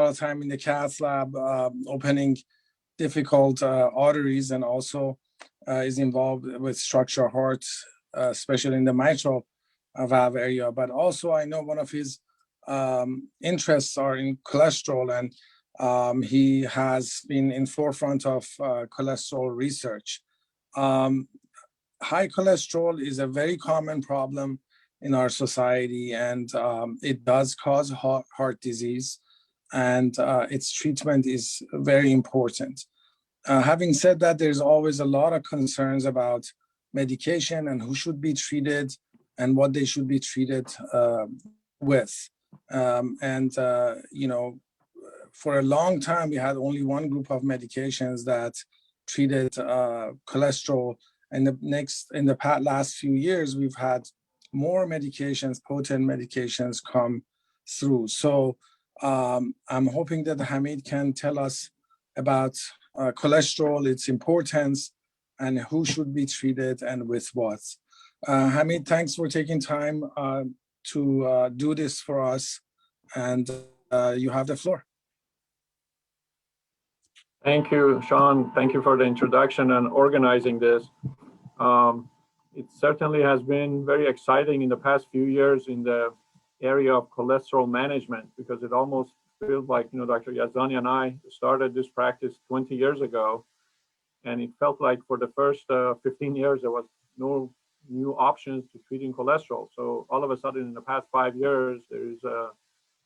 lot of time in the cath lab, opening difficult arteries, and also is involved with structural heart, especially in the mitral valve area. But also I know one of his interests are in cholesterol, and he has been in forefront of cholesterol research. High cholesterol is a very common problem in our society, and it does cause heart disease, and its treatment is very important. Having said that, there's always a lot of concerns about medication and who should be treated and what they should be treated with. You know, for a long time, we had only one group of medications that treated cholesterol. And in the last few years, we've had more medications, potent medications come through. So I'm hoping that Hamid can tell us about cholesterol, its importance, and who should be treated and with what. Hamid, thanks for taking time to do this for us, and you have the floor. Thank you, Shawn. Thank you for the introduction and organizing this. It certainly has been very exciting in the past few years in the area of cholesterol management, because it almost feels like, you know, Dr. Yazdani and I started this practice 20 years ago, and it felt like for the first 15 years, there was no new options to treating cholesterol. So all of a sudden, in the past 5 years, there's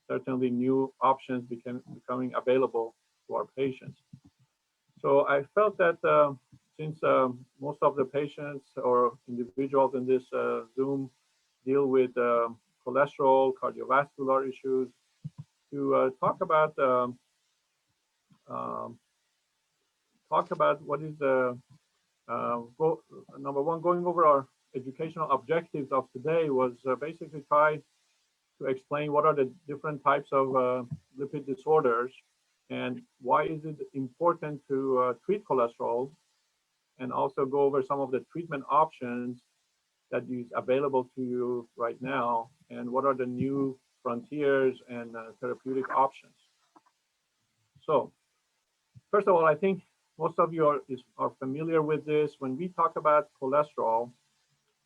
certainly new options becoming available to our patients. So I felt that since most of the patients or individuals in this Zoom deal with cholesterol, cardiovascular issues, to talk about what is the number one, going over our educational objectives of today was basically try to explain what are the different types of lipid disorders and why is it important to treat cholesterol, and also go over some of the treatment options that is available to you right now, and what are the new frontiers and therapeutic options. So first of all, I think most of you are familiar with this. When we talk about cholesterol,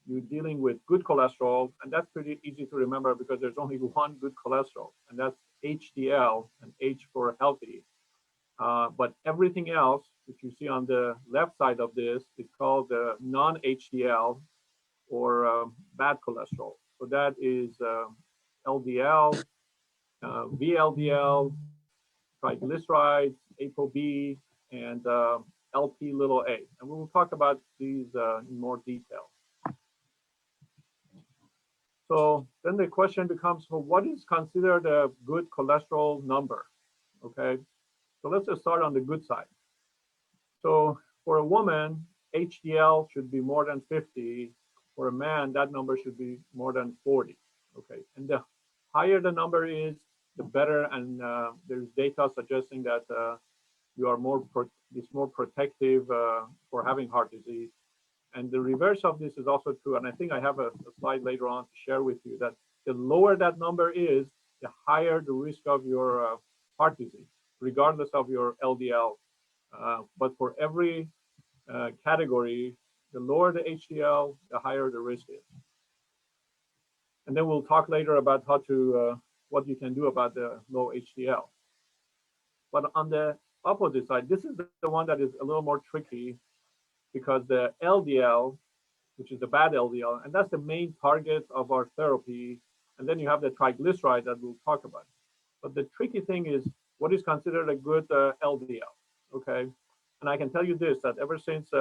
you're dealing with good cholesterol, and that's pretty easy to remember because there's only one good cholesterol, and that's HDL, and H for healthy. But everything else, which you see on the left side of this, is called non-HDL or bad cholesterol. So that is LDL, VLDL, triglycerides, ApoB, and LP little a. And we will talk about these in more detail. So then the question becomes, well, what is considered a good cholesterol number? Okay, so let's just start on the good side. So for a woman, HDL should be more than 50. For a man, that number should be more than 40. Okay, and the higher the number is, the better. And there's data suggesting that you are more protective for having heart disease. And the reverse of this is also true. And I think I have a slide later on to share with you that the lower that number is, the higher the risk of your heart disease, regardless of your LDL. But for every category, the lower the HDL, the higher the risk is. And then we'll talk later about how to, what you can do about the low HDL. But on the opposite side, this is the one that is a little more tricky, because the LDL, which is the bad LDL, and that's the main target of our therapy. And then you have the triglyceride that we'll talk about. But the tricky thing is what is considered a good LDL, okay? And I can tell you this, that ever since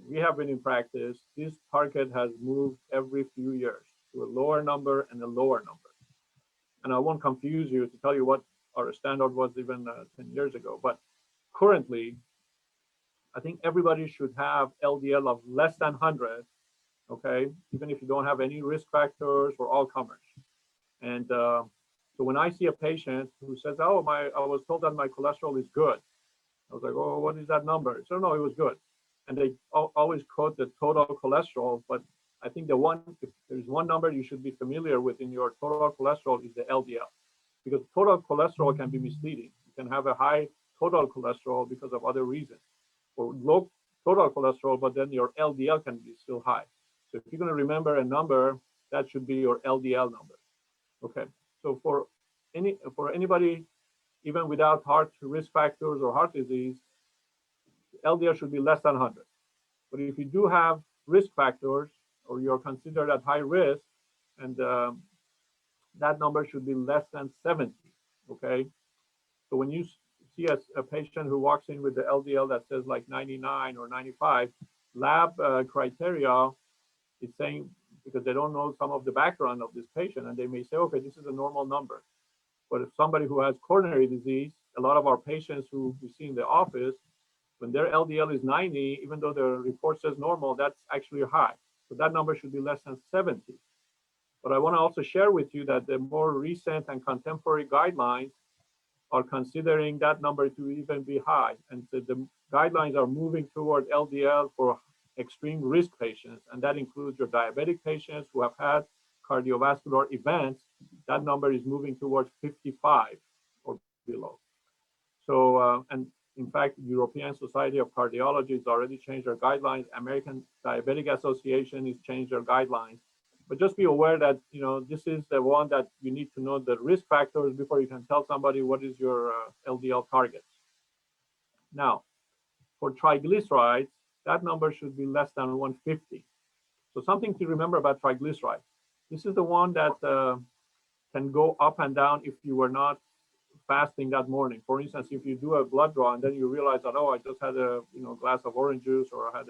we have been in practice, this target has moved every few years to a lower number and a lower number. And I won't confuse you to tell you what our standard was even 10 years ago. But currently, I think everybody should have LDL of less than 100, okay? Even if you don't have any risk factors or all comers. And so when I see a patient who says, oh, I was told that my cholesterol is good. I was like, oh, what is that number? So no, it was good. And they always quote the total cholesterol, but I think if there's one number you should be familiar with in your total cholesterol is the LDL, because total cholesterol can be misleading. You can have a high total cholesterol because of other reasons, or low total cholesterol, but then your LDL can be still high. So if you're going to remember a number, that should be your LDL number. Okay. So for anybody, even without heart risk factors or heart disease, LDL should be less than 100. But if you do have risk factors, or you're considered at high risk, and that number should be less than 70. Okay. So when you see a patient who walks in with the LDL that says like 99 or 95, lab criteria is saying, because they don't know some of the background of this patient, and they may say, okay, this is a normal number. But if somebody who has coronary disease, a lot of our patients who we see in the office, when their LDL is 90, even though the report says normal, that's actually high. So that number should be less than 70. But I want to also share with you that the more recent and contemporary guidelines are considering that number to even be high. And so the guidelines are moving toward LDL for extreme risk patients. And that includes your diabetic patients who have had cardiovascular events. That number is moving towards 55 or below. So, and in fact, European Society of Cardiology has already changed their guidelines. American Diabetic Association has changed their guidelines. But just be aware that, you know, this is the one that you need to know the risk factors before you can tell somebody what is your LDL target. Now, for triglycerides, that number should be less than 150. So something to remember about triglycerides. This is the one that can go up and down if you were not fasting that morning. For instance, if you do a blood draw and then you realize that, oh, I just had a glass of orange juice, or I had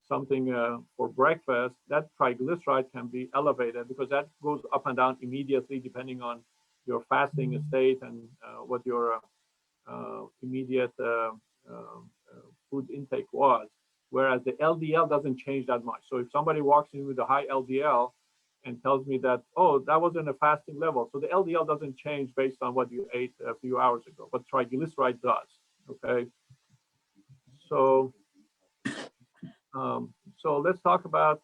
something for breakfast, that triglyceride can be elevated because that goes up and down immediately depending on your fasting state and what your immediate food intake was. Whereas the LDL doesn't change that much. So if somebody walks in with a high LDL and tells me that, oh, that wasn't a fasting level, so the LDL doesn't change based on what you ate a few hours ago, but triglyceride does. Okay. So let's talk about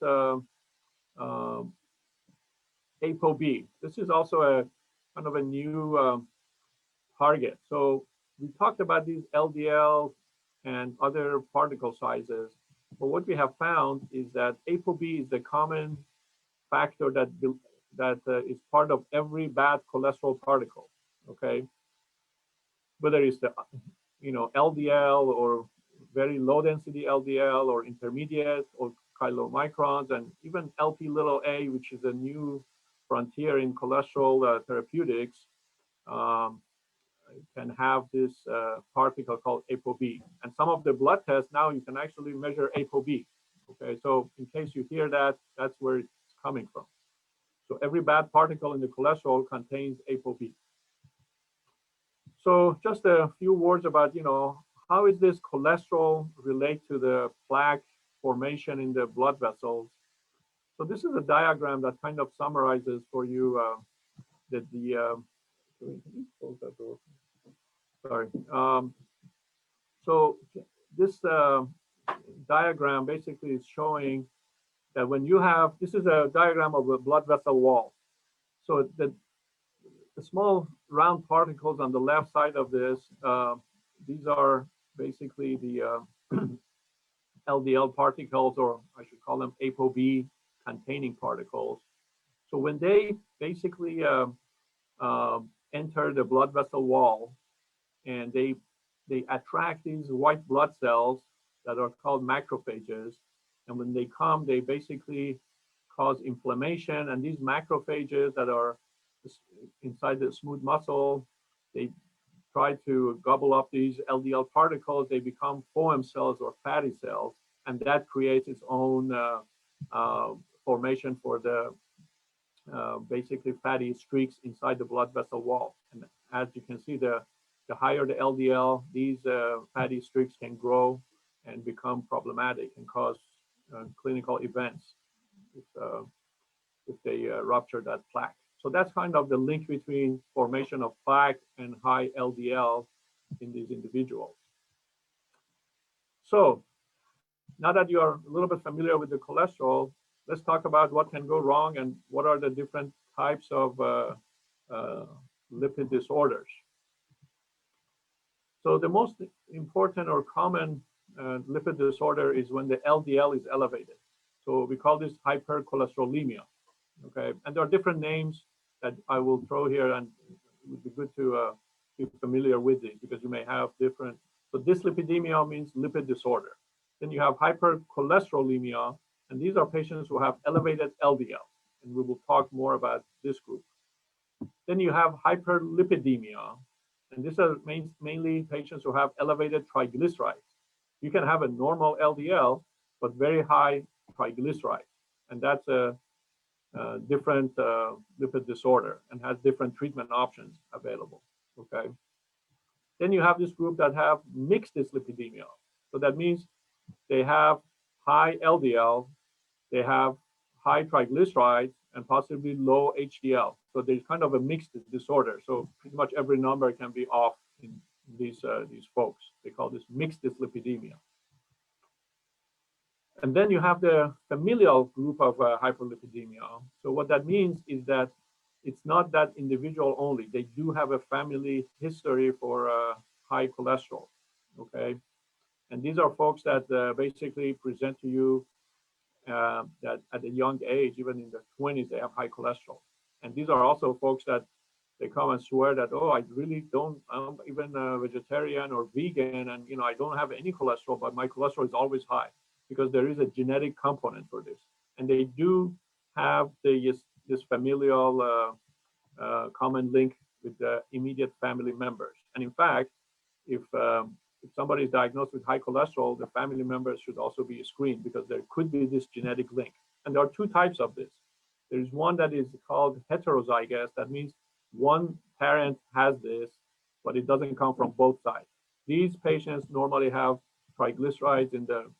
ApoB. This is also a kind of a new target. So we talked about these LDL and other particle sizes, but what we have found is that ApoB is the common factor that is part of every bad cholesterol particle. Okay, whether it's the LDL or very low density LDL or intermediate or chylomicrons, and even Lp(a), which is a new frontier in cholesterol therapeutics, can have this particle called ApoB. And some of the blood tests now you can actually measure ApoB. Okay, so in case you hear that, that's where it's coming from. So every bad particle in the cholesterol contains ApoB. So just a few words about, how is this cholesterol relate to the plaque formation in the blood vessels? So this is a diagram that kind of summarizes for you so this diagram basically is showing that when you have, this is a diagram of a blood vessel wall. So the small round particles on the left side of this, these are basically the LDL particles, or I should call them ApoB containing particles. So when they basically enter the blood vessel wall, and they attract these white blood cells that are called macrophages, and when they come, they basically cause inflammation, and these macrophages that are inside the smooth muscle, they try to gobble up these LDL particles. They become foam cells or fatty cells, and that creates its own formation for the basically fatty streaks inside the blood vessel wall. And as you can see, the higher the LDL, these fatty streaks can grow and become problematic and cause clinical events if they rupture that plaque. So that's kind of the link between formation of plaque and high LDL in these individuals. So now that you are a little bit familiar with the cholesterol, let's talk about what can go wrong and what are the different types of lipid disorders. So the most important or common lipid disorder is when the LDL is elevated. So we call this hypercholesterolemia, okay? And there are different names that I will throw here, and it would be good to be familiar with these because you may have different. So dyslipidemia means lipid disorder. Then you have hypercholesterolemia, and these are patients who have elevated LDL, and we will talk more about this group. Then you have hyperlipidemia, and these are mainly patients who have elevated triglycerides. You can have a normal LDL, but very high triglycerides, and that's a different lipid disorder and has different treatment options available, okay? Then you have this group that have mixed dyslipidemia. So that means they have high LDL, they have high triglycerides, and possibly low HDL. So there's kind of a mixed disorder. So pretty much every number can be off in these folks. They call this mixed dyslipidemia. And then you have the familial group of hyperlipidemia. So what that means is that it's not that individual only. They do have a family history for high cholesterol, okay? And these are folks that basically present to you that at a young age, even in their 20s, they have high cholesterol. And these are also folks that they come and swear that, oh, I really don't, I'm even a vegetarian or vegan, and I don't have any cholesterol, but my cholesterol is always high because there is a genetic component for this. And they do have this familial common link with the immediate family members. And in fact, if somebody is diagnosed with high cholesterol, the family members should also be screened because there could be this genetic link. And there are two types of this. There's one that is called heterozygous. That means one parent has this, but it doesn't come from both sides. These patients normally have triglycerides in the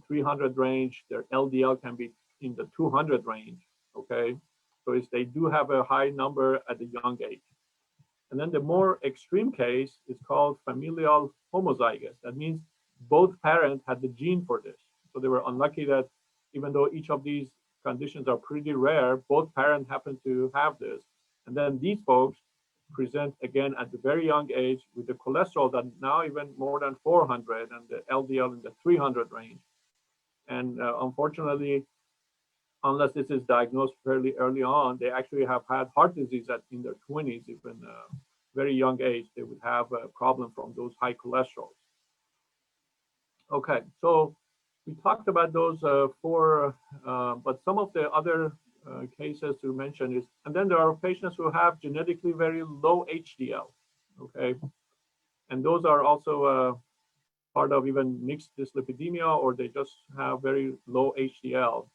300 range. Their LDL can be in the 200 range, okay? So they do have a high number at a young age. And then the more extreme case is called familial homozygous. That means both parents had the gene for this. So they were unlucky that even though each of these conditions are pretty rare, both parents happen to have this. And then these folks present again at the very young age with the cholesterol that now even more than 400 and the LDL in the 300 range. And unfortunately, unless this is diagnosed fairly early on, they actually have had heart disease in their 20s, even very young age, they would have a problem from those high cholesterols. Okay, so we talked about those four, but some of the other cases to mention is, and then there are patients who have genetically very low HDL, okay? And those are also part of even mixed dyslipidemia, or they just have very low HDL,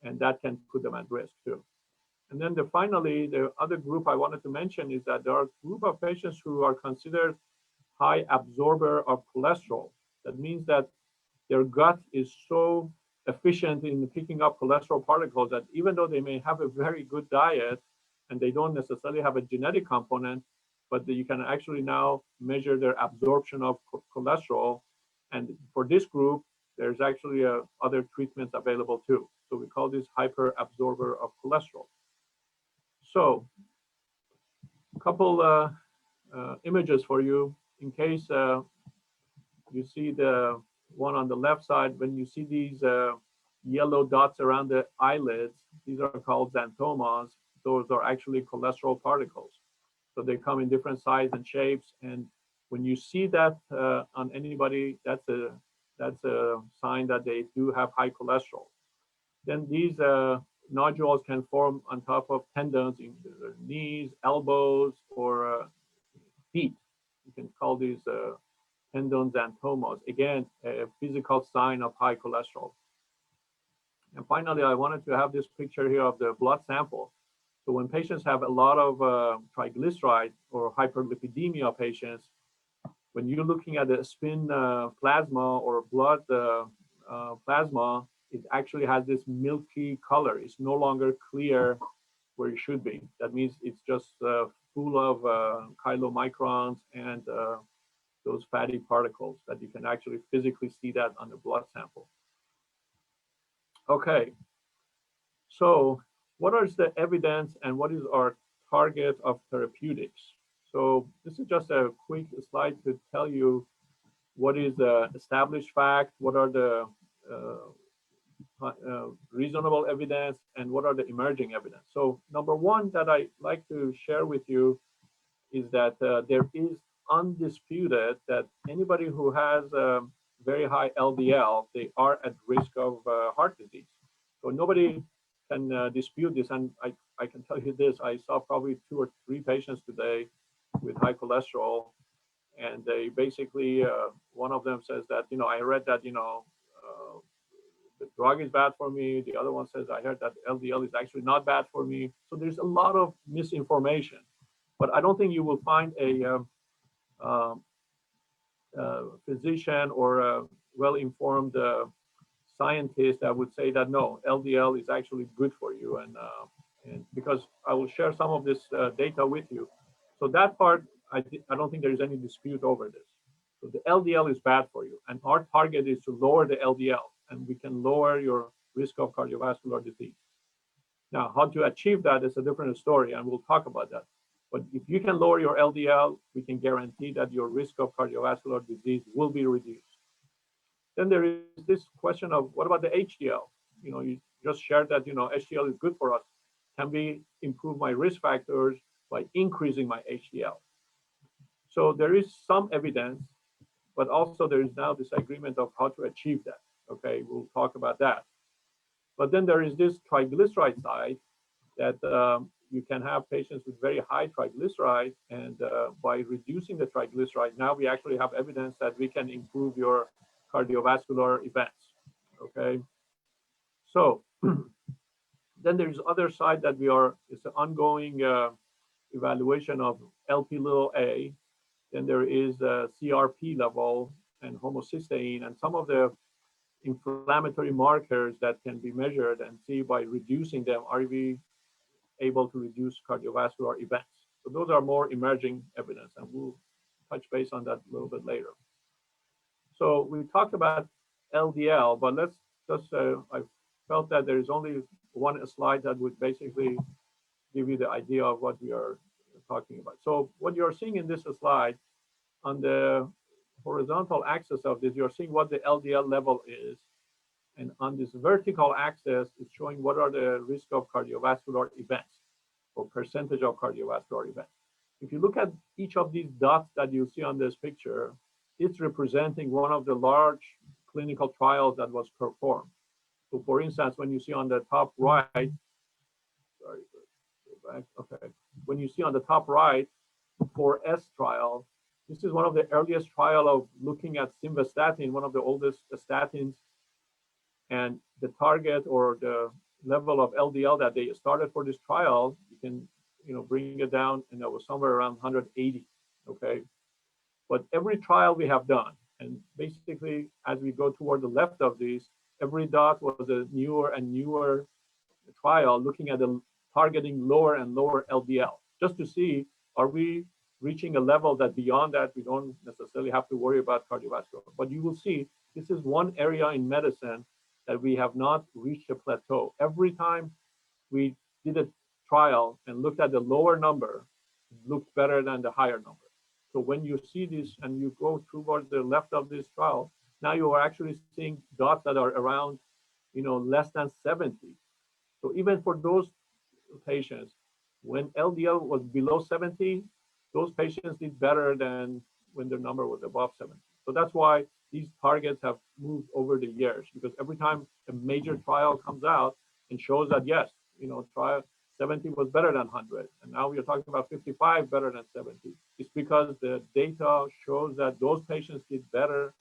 and that can put them at risk too. And then finally, the other group I wanted to mention is that there are a group of patients who are considered high absorber of cholesterol. That means that their gut is so efficient in picking up cholesterol particles that even though they may have a very good diet and they don't necessarily have a genetic component, but you can actually now measure their absorption of cholesterol. And for this group, there's actually other treatments available too. So we call this hyperabsorber of cholesterol. So a couple images for you in case you see the one on the left side. When you see these yellow dots around the eyelids, these are called Xanthomas. Those are actually cholesterol particles. So they come in different sizes and shapes. And when you see that on anybody, that's a sign that they do have high cholesterol. Then these nodules can form on top of tendons in their knees, elbows, or feet. You can call these tendon xanthomas. Again, a physical sign of high cholesterol. And finally, I wanted to have this picture here of the blood sample. So when patients have a lot of triglycerides or hyperlipidemia patients, when you're looking at the spin plasma or blood plasma, it actually has this milky color. It's no longer clear where it should be. That means it's just full of chylomicrons and those fatty particles that you can actually physically see that on the blood sample. Okay, so what is the evidence and what is our target of therapeutics. So this is just a quick slide to tell you what is the established fact, what are the reasonable evidence, and what are the emerging evidence. So number one that I like to share with you is that there is undisputed that anybody who has very high LDL, they are at risk of heart disease. So nobody can dispute this. And I can tell you this, I saw probably 2 or 3 patients today with high cholesterol. And they basically, one of them says that, I read that, the drug is bad for me. The other one says, I heard that LDL is actually not bad for me. So there's a lot of misinformation. But I don't think you will find a physician or a well-informed scientist that would say that no, LDL is actually good for you, and because I will share some of this data with you. So that part, I don't think there is any dispute over this. So the LDL is bad for you, and our target is to lower the LDL, and we can lower your risk of cardiovascular disease. Now, how to achieve that is a different story, and we'll talk about that. But if you can lower your LDL, we can guarantee that your risk of cardiovascular disease will be reduced. Then there is this question of what about the HDL? You just shared that, HDL is good for us. Can we improve my risk factors by increasing my HDL? So there is some evidence, but also there is now this agreement of how to achieve that. Okay, we'll talk about that. But then there is this triglyceride side that you can have patients with very high triglycerides, and by reducing the triglyceride, now we actually have evidence that we can improve your cardiovascular events. Okay, so then there's other side that it's an ongoing evaluation of LP(a). Then there is CRP level and homocysteine, and some of the inflammatory markers that can be measured and see by reducing them, are we able to reduce cardiovascular events? So those are more emerging evidence, and we'll touch base on that a little bit later. So we talked about LDL, but let's just, I felt that there is only one slide that would basically give you the idea of what we are talking about. So what you're seeing in this slide, on the horizontal axis of this, you're seeing what the LDL level is. And on this vertical axis, it's showing what are the risk of cardiovascular events or percentage of cardiovascular events. If you look at each of these dots that you see on this picture, it's representing one of the large clinical trials that was performed. So for instance, when you see on the top right, sorry, go back, okay. When you see on the top right, 4S trial, this is one of the earliest trial of looking at simvastatin, one of the oldest statins, and the target or the level of LDL that they started for this trial, you can bring it down, and that was somewhere around 180, okay? But every trial we have done, and basically as we go toward the left of these, every dot was a newer and newer trial looking at the targeting lower and lower LDL, just to see, are we reaching a level that beyond that we don't necessarily have to worry about cardiovascular. But you will see this is one area in medicine that we have not reached a plateau. Every time we did a trial and looked at the lower number, it looked better than the higher number. So when you see this and you go towards the left of this trial, now you are actually seeing dots that are around, less than 70. So even for those patients, when LDL was below 70, those patients did better than when their number was above 70. So that's why these targets have moved over the years, because every time a major trial comes out and shows that, yes, trial 70 was better than 100, and now we are talking about 55 better than 70. It's because the data shows that those patients did better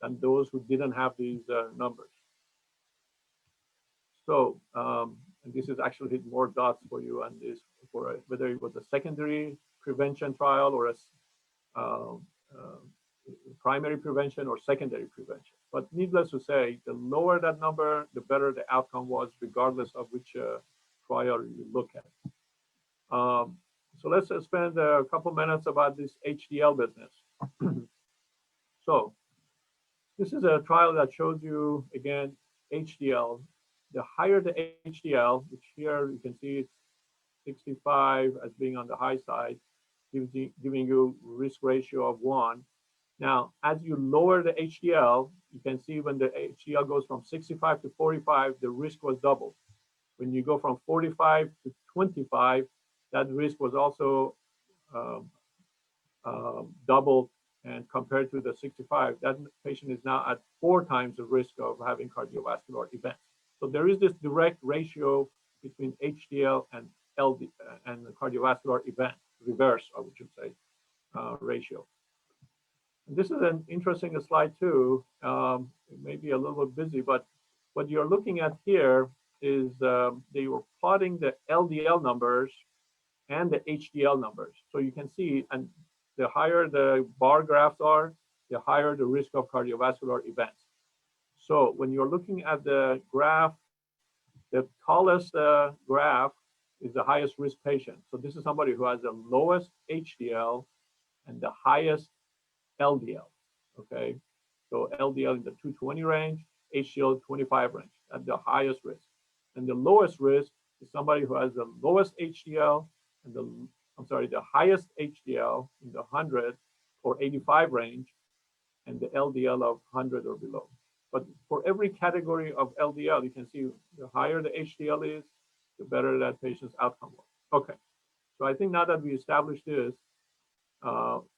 than those who didn't have these numbers. So, and this is actually more dots for you on this, for whether it was a secondary prevention trial or a primary prevention or secondary prevention. But needless to say, the lower that number, the better the outcome was, regardless of which trial you look at. So let's spend a couple minutes about this HDL business. So this is a trial that shows you, again, HDL. The higher the HDL, which here you can see it's 65 as being on the high side, giving you risk ratio of 1. Now, as you lower the HDL, you can see when the HDL goes from 65 to 45, the risk was doubled. When you go from 45 to 25, that risk was also doubled, and compared to the 65, that patient is now at 4 times the risk of having cardiovascular events. So there is this direct ratio between HDL and LD and the cardiovascular event, reverse, I should say, ratio. And this is an interesting slide too. It may be a little bit busy, but what you're looking at here is they were plotting the LDL numbers and the HDL numbers. So you can see, and the higher the bar graphs are, the higher the risk of cardiovascular events. So when you're looking at the graph, the tallest graph is the highest risk patient. So this is somebody who has the lowest HDL and the highest LDL, okay? So LDL in the 220 range, HDL 25 range, at the highest risk. And the lowest risk is somebody who has the lowest HDL and the highest HDL in the 100 or 85 range, and the LDL of 100 or below. But for every category of LDL, you can see the higher the HDL is, the better that patient's outcome was. Okay, so I think now that we established this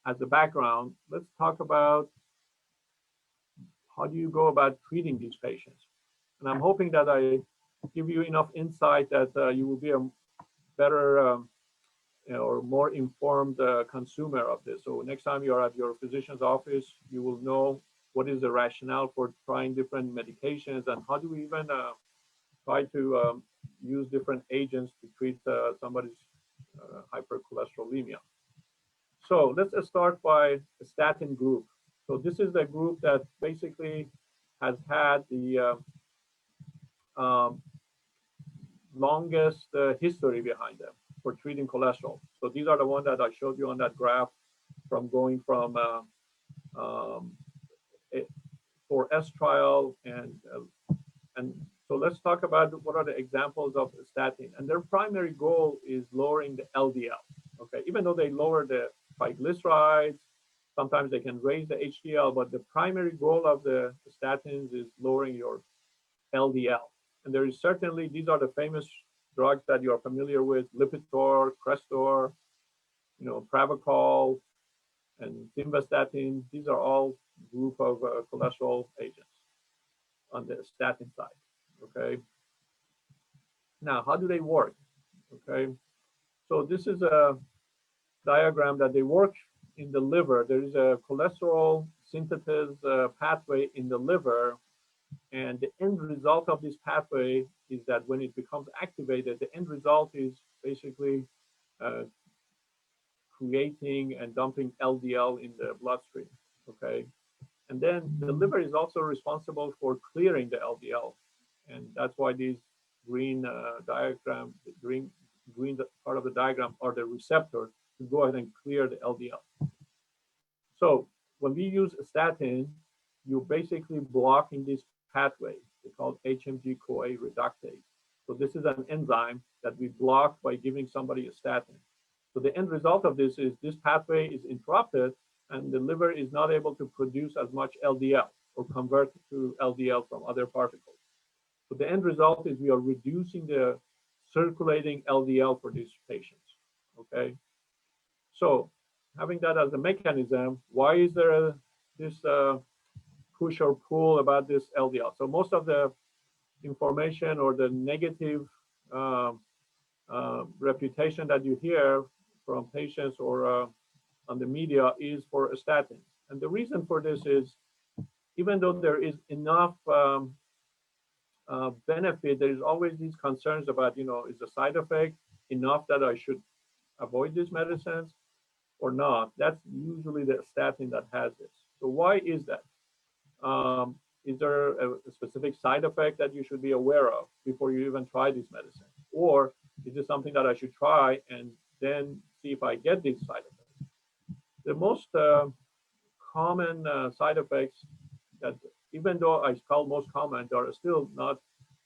as a background, let's talk about how do you go about treating these patients. And I'm hoping that I give you enough insight that you will be a better or more informed consumer of this. So next time you're at your physician's office, you will know what is the rationale for trying different medications and how do we even try to use different agents to treat somebody's hypercholesterolemia. So let's start by the statin group. So this is the group that basically has had the longest history behind them for treating cholesterol. So these are the ones that I showed you on that graph, from going from 4S trial, and so let's talk about what are the examples of statin. And their primary goal is lowering the LDL. Okay, even though they lower the triglycerides, sometimes they can raise the HDL, but the primary goal of the statins is lowering your LDL. And there is certainly, these are the famous drugs that you are familiar with: Lipitor, Crestor, Pravachol, and simvastatin. These are all group of cholesterol agents on the statin side. Okay. Now, how do they work? Okay. So this is a diagram that they work in the liver. There is a cholesterol synthesis pathway in the liver, and the end result of this pathway is that when it becomes activated, the end result is basically creating and dumping LDL in the bloodstream. Okay, and then the liver is also responsible for clearing the LDL, and that's why these green diagram, the green part of the diagram are the receptors to go ahead and clear the LDL. So when we use a statin, you're basically blocking this pathway. It's called HMG-CoA reductase. So this is an enzyme that we block by giving somebody a statin. So the end result of this is this pathway is interrupted, and the liver is not able to produce as much LDL or convert to LDL from other particles. So the end result is we are reducing the circulating LDL for these patients. Okay. So having that as a mechanism, why is there this push or pull about this LDL? So most of the information or the negative reputation that you hear from patients or on the media is for a statin. And the reason for this is, even though there is enough benefit, there is always these concerns about, is the side effect enough that I should avoid these medicines or not? That's usually the statin that has this. So why is that? Is there a specific side effect that you should be aware of before you even try this medicine? Or is this something that I should try and then see if I get these side effects? The most common side effects that, even though I call most common, they are still not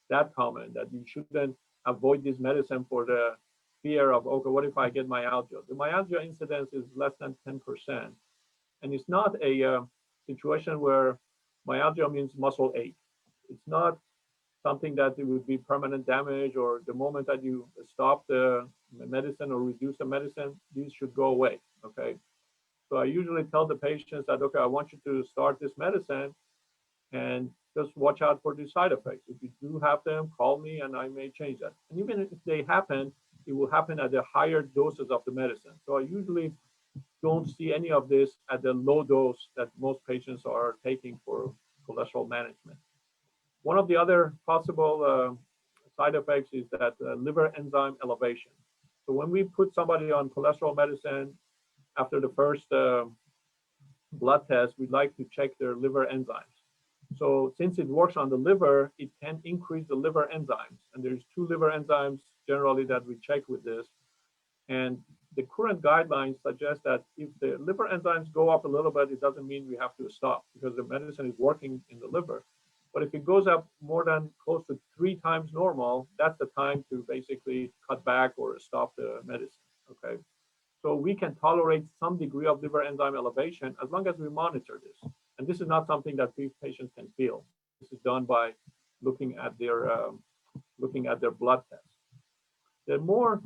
that common, that you shouldn't avoid this medicine for the fear of, okay, what if I get myalgia? The myalgia incidence is less than 10%. And it's not a situation where myalgia means muscle ache. It's not something that it would be permanent damage, or the moment that you stop the medicine or reduce the medicine, these should go away, okay? So I usually tell the patients that, okay, I want you to start this medicine and just watch out for these side effects. If you do have them, call me and I may change that. And even if they happen, it will happen at the higher doses of the medicine. So I usually don't see any of this at the low dose that most patients are taking for cholesterol management. One of the other possible side effects is that liver enzyme elevation. So when we put somebody on cholesterol medicine, after the first blood test, we'd like to check their liver enzymes. So since it works on the liver, it can increase the liver enzymes. And there's 2 liver enzymes generally that we check with this. And the current guidelines suggest that if the liver enzymes go up a little bit, it doesn't mean we have to stop because the medicine is working in the liver. But if it goes up more than close to 3 times normal, that's the time to basically cut back or stop the medicine, okay? So we can tolerate some degree of liver enzyme elevation as long as we monitor this. And this is not something that patients can feel. This is done by looking at their blood test. The more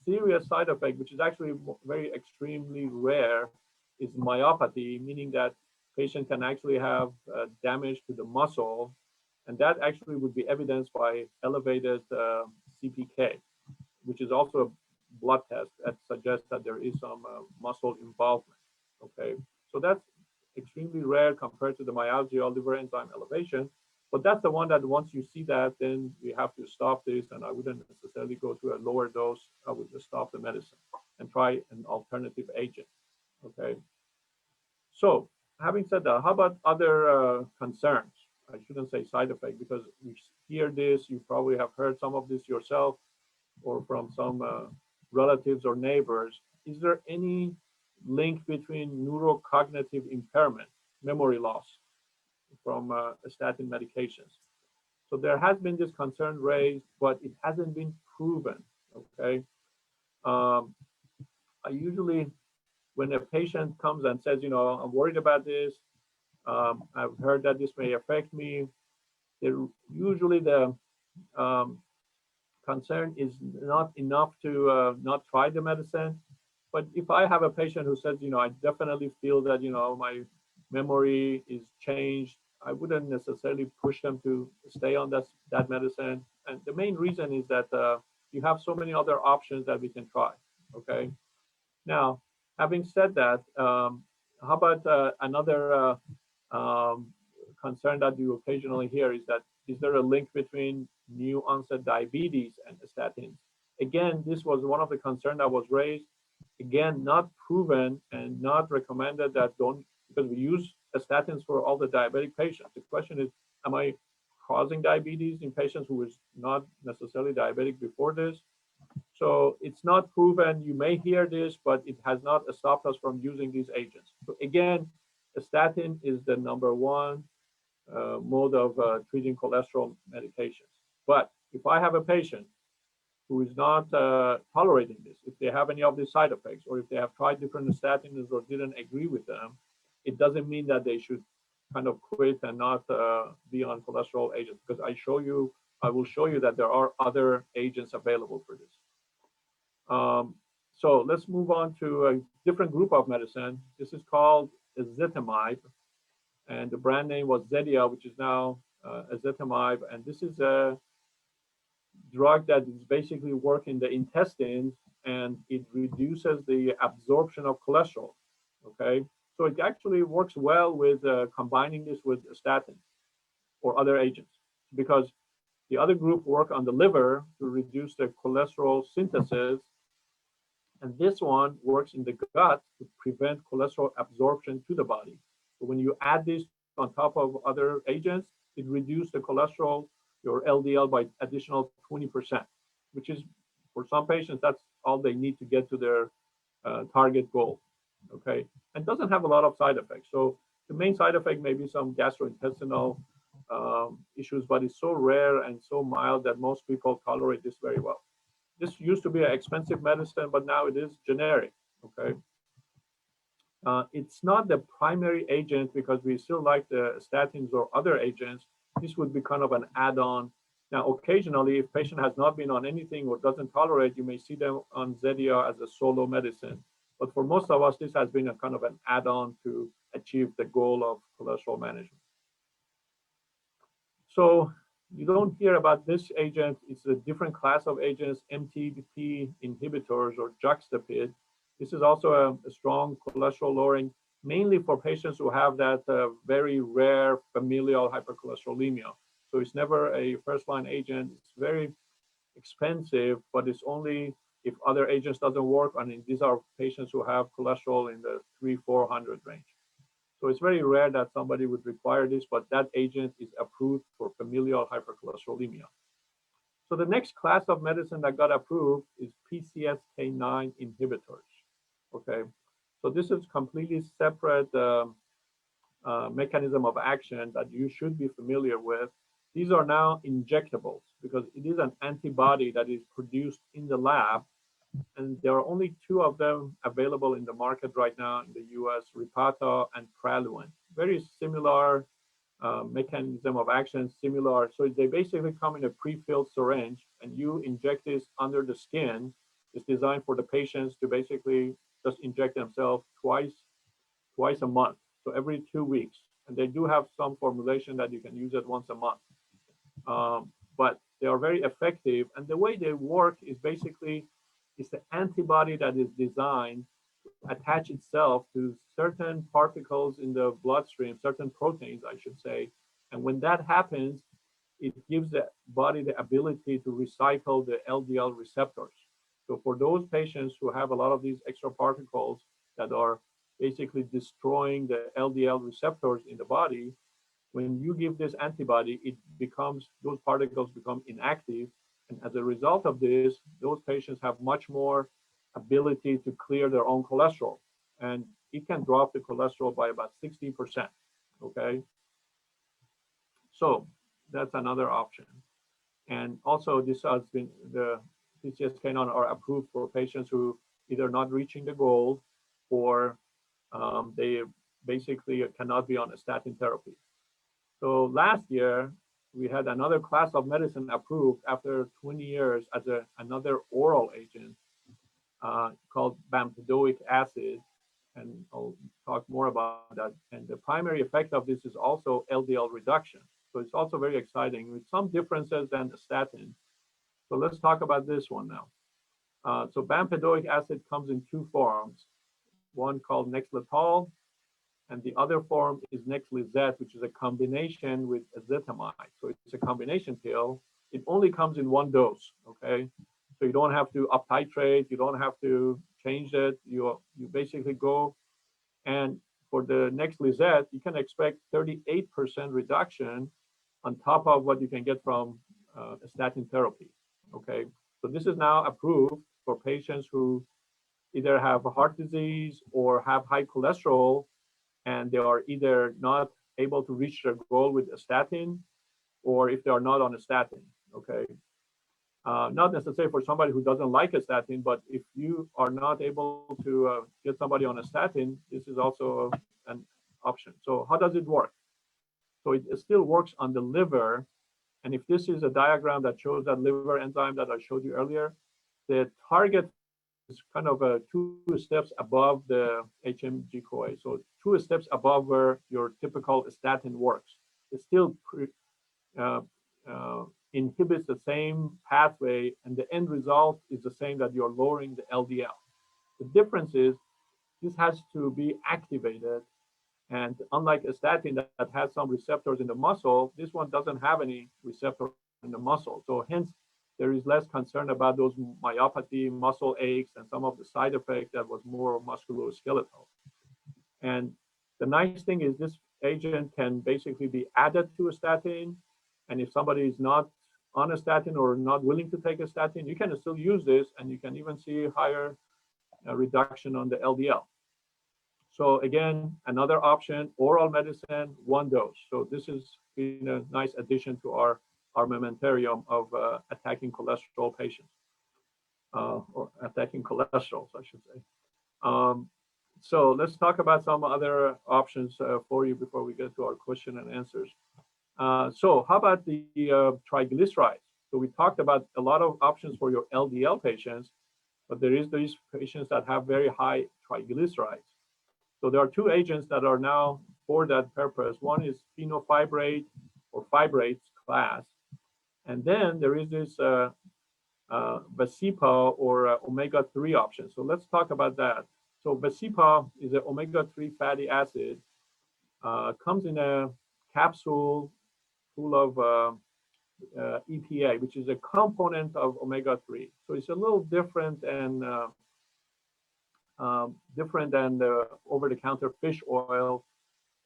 serious side effect, which is actually very extremely rare, is myopathy, meaning that patient can actually have damage to the muscle, and that actually would be evidenced by elevated CPK, which is also a blood test that suggests that there is some muscle involvement, okay? So that's extremely rare compared to the myalgia or liver enzyme elevation, but that's the one that once you see that, then we have to stop this, and I wouldn't necessarily go to a lower dose. I would just stop the medicine and try an alternative agent, okay? So having said that, how about other concerns? I shouldn't say side effect because we hear this, you probably have heard some of this yourself or from some relatives or neighbors. Is there any link between neurocognitive impairment, memory loss from statin medications? So there has been this concern raised, but it hasn't been proven, okay? I usually, when a patient comes and says, you know, I'm worried about this, I've heard that this may affect me, usually the concern is not enough to not try the medicine. But if I have a patient who says, you know, I definitely feel that, you know, my memory is changed, I wouldn't necessarily push them to stay on that medicine. And the main reason is that you have so many other options that we can try, okay? Now, having said that, how about another concern that you occasionally hear is that, is there a link between new onset diabetes and statins? Again, this was one of the concerns that was raised. Again, not proven and not recommended that don't, because we use statins for all the diabetic patients. The question is, am I causing diabetes in patients who was not necessarily diabetic before this? So it's not proven. You may hear this, but it has not stopped us from using these agents. So again, a statin is the #1 mode of treating cholesterol medications. But if I have a patient who is not tolerating this, if they have any of these side effects, or if they have tried different statins or didn't agree with them, it doesn't mean that they should kind of quit and not be on cholesterol agents, because I will show you that there are other agents available for this. So let's move on to a different group of medicine. This is called ezetimibe, and the brand name was Zetia, which is now ezetimibe. And this is a drug that is basically work in the intestines, and it reduces the absorption of cholesterol, okay? So it actually works well with combining this with statins or other agents, because the other group work on the liver to reduce the cholesterol synthesis, and this one works in the gut to prevent cholesterol absorption to the body. So when you add this on top of other agents, it reduces the cholesterol, your LDL, by additional 20%, which is, for some patients, that's all they need to get to their target goal, okay? And doesn't have a lot of side effects. So the main side effect may be some gastrointestinal issues, but it's so rare and so mild that most people tolerate this very well. this used to be an expensive medicine, but now it is generic, okay? It's not the primary agent because we still like the statins or other agents. This would be kind of an add-on. Now, occasionally, if patient has not been on anything or doesn't tolerate, you may see them on Zetia as a solo medicine. But for most of us, this has been a kind of an add-on to achieve the goal of cholesterol management. So you don't hear about this agent. It's a different class of agents, MTP inhibitors or juxtapid. This is also a strong cholesterol lowering, mainly for patients who have that very rare familial hypercholesterolemia. So it's never a first-line agent. It's very expensive, but it's only if other agents doesn't work. I mean, these are patients who have cholesterol in the 300-400 range. So it's very rare that somebody would require this, but that agent is approved for familial hypercholesterolemia. So the next class of medicine that got approved is PCSK-9 inhibitors. Okay, so this is completely separate mechanism of action that you should be familiar with. These are now injectables because it is an antibody that is produced in the lab, and there are only two of them available in the market right now in the US, Repatha and Praluent. Very similar mechanism of action, similar. So they basically come in a pre-filled syringe and you inject this under the skin. It's designed for the patients to basically just inject themselves twice a month, so every 2 weeks. And they do have some formulation that you can use it once a month. But they are very effective. And the way they work is basically, it's the antibody that is designed to attach itself to certain particles in the bloodstream, certain proteins, I should say. And when that happens, it gives the body the ability to recycle the LDL receptors. So for those patients who have a lot of these extra particles that are basically destroying the LDL receptors in the body, when you give this antibody, those particles become inactive. And as a result of this, those patients have much more ability to clear their own cholesterol. And it can drop the cholesterol by about 60%, okay? So that's another option. And also this has been, the PCSK9 are approved for patients who either not reaching the goal or they basically cannot be on a statin therapy. So last year, we had another class of medicine approved after 20 years as another oral agent called Bempedoic acid. And I'll talk more about that. And the primary effect of this is also LDL reduction. So it's also very exciting with some differences than the statin. So let's talk about this one now. So Bempedoic acid comes in two forms, one called Nexletol, and the other form is Nexlizet, which is a combination with ezetimibe. So it's a combination pill. It only comes in one dose, okay? So you don't have to up titrate, you don't have to change it. You basically go, and for the Nexlizet, you can expect 38% reduction on top of what you can get from a statin therapy, okay? So this is now approved for patients who either have heart disease or have high cholesterol, and they are either not able to reach their goal with a statin, or if they are not on a statin, okay? Not necessarily for somebody who doesn't like a statin, but if you are not able to get somebody on a statin, this is also an option. So how does it work? So it still works on the liver. And if this is a diagram that shows that liver enzyme that I showed you earlier, the target is kind of 2 steps above the HMG-CoA. So 2 steps above where your typical statin works. It still inhibits the same pathway, and the end result is the same, that you're lowering the LDL. The difference is this has to be activated, and unlike a statin that has some receptors in the muscle, this one doesn't have any receptor in the muscle. So hence, there is less concern about those myopathy, muscle aches, and some of the side effects that was more musculoskeletal. And the nice thing is this agent can basically be added to a statin. And if somebody is not on a statin or not willing to take a statin, you can still use this, and you can even see higher reduction on the LDL. So again, another option, oral medicine, 1 dose. So this is been a nice addition to our armamentarium of attacking cholesterol patients. or attacking cholesterol, I should say. So let's talk about some other options for you before we get to our question and answers. So how about the triglycerides? So we talked about a lot of options for your LDL patients, but there is these patients that have very high triglycerides. So there are two agents that are now for that purpose. One is fenofibrate or fibrates class. And then there is this Vascepa or omega-3 option. So let's talk about that. So Vascepa is an omega-3 fatty acid, comes in a capsule full of EPA, which is a component of omega-3. So it's a little different than the over-the-counter fish oil,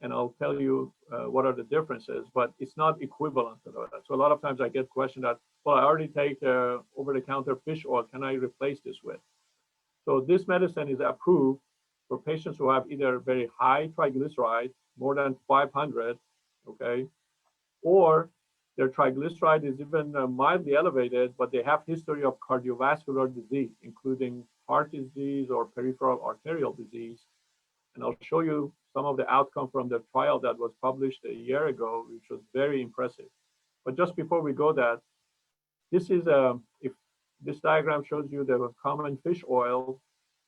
and I'll tell you what are the differences, but it's not equivalent to that. So a lot of times I get questioned that, well, I already take over-the-counter fish oil, can I replace this with? So this medicine is approved for patients who have either very high triglyceride, more than 500, okay, or their triglyceride is even mildly elevated, but they have history of cardiovascular disease, including heart disease or peripheral arterial disease. And I'll show you some of the outcome from the trial that was published a year ago, which was very impressive. But just before we go that, this is if this diagram shows you the common fish oil,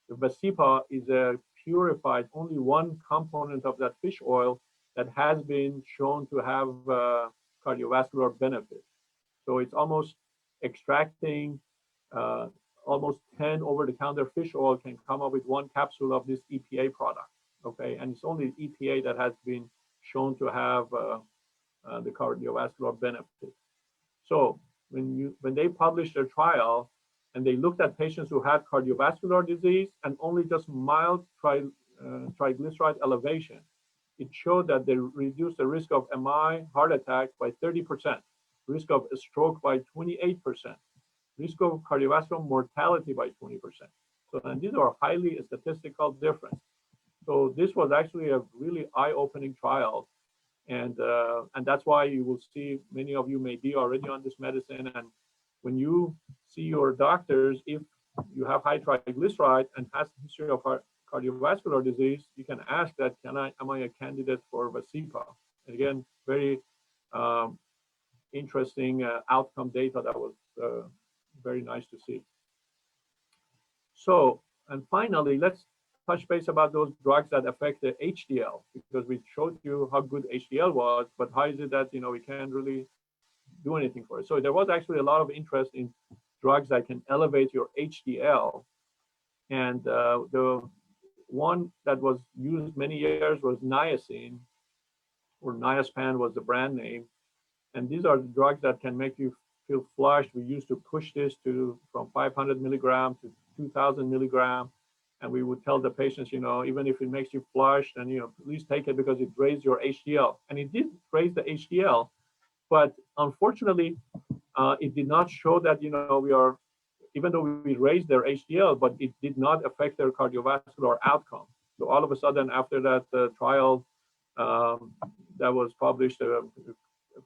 the Vascepa is a purified, only one component of that fish oil that has been shown to have cardiovascular benefit. So it's almost extracting almost 10 over-the-counter fish oil can come up with one capsule of this EPA product, okay? And it's only EPA that has been shown to have the cardiovascular benefit. So when they published their trial and they looked at patients who had cardiovascular disease and only just mild triglyceride elevation, it showed that they reduced the risk of MI, heart attack by 30%, risk of stroke by 28%, risk of cardiovascular mortality by 20%. So, and these are highly statistical difference. So this was actually a really eye-opening trial. And that's why you will see many of you may be already on this medicine. And when you see your doctors, if you have high triglyceride and has a history of cardiovascular disease, you can ask that, am I a candidate for Vascepa? And again, very interesting outcome data that was very nice to see. So, and finally, let's touch base about those drugs that affect the HDL, because we showed you how good HDL was, but how is it that, we can't really do anything for it? So there was actually a lot of interest in drugs that can elevate your HDL. And the one that was used many years was niacin, or niaspan was the brand name. And these are the drugs that can make you feel flushed. We used to push this from 500 milligram to 2000 milligram. And we would tell the patients, even if it makes you flush, then, please take it because it raised your HDL. And it did raise the HDL, but unfortunately, it did not show that, even though we raised their HDL, but it did not affect their cardiovascular outcome. So all of a sudden, after that trial that was published a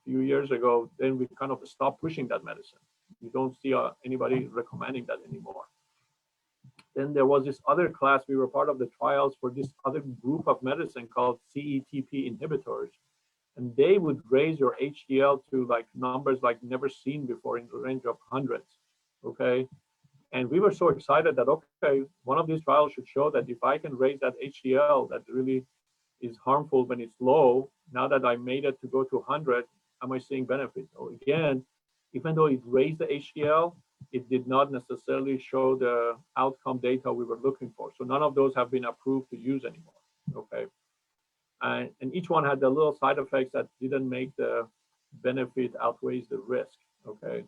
few years ago, then we kind of stopped pushing that medicine. You don't see anybody recommending that anymore. Then there was this other class. We were part of the trials for this other group of medicine called CETP inhibitors. And they would raise your HDL to like numbers like never seen before in the range of hundreds, okay? And we were so excited that, okay, one of these trials should show that if I can raise that HDL that really is harmful when it's low, now that I made it to go to 100, am I seeing benefit? So again, even though it raised the HDL, it did not necessarily show the outcome data we were looking for. So none of those have been approved to use anymore, okay? And each one had the little side effects that didn't make the benefit outweighs the risk, okay?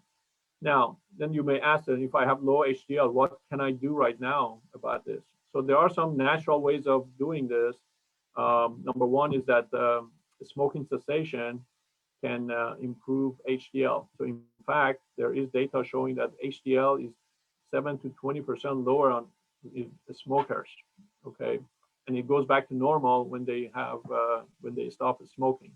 Now, then you may ask, if I have low HDL, what can I do right now about this? So there are some natural ways of doing this. Number one is that smoking cessation can improve HDL. So in fact, there is data showing that HDL is 7 to 20% lower on smokers, okay? And it goes back to normal when they stop smoking.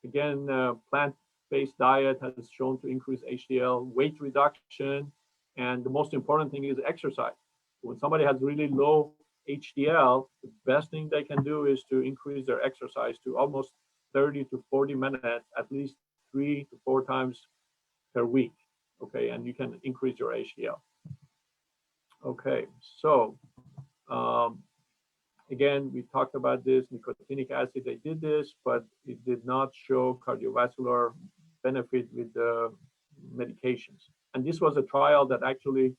Again, plant-based diet has shown to increase HDL, weight reduction, And the most important thing is exercise. When somebody has really low HDL, the best thing they can do is to increase their exercise to almost 30 to 40 minutes, at least 3 to 4 times per week. Okay, and you can increase your HDL. Okay, so again, we talked about this, nicotinic acid, they did this, but it did not show cardiovascular benefit with the medications. And this was a trial that actually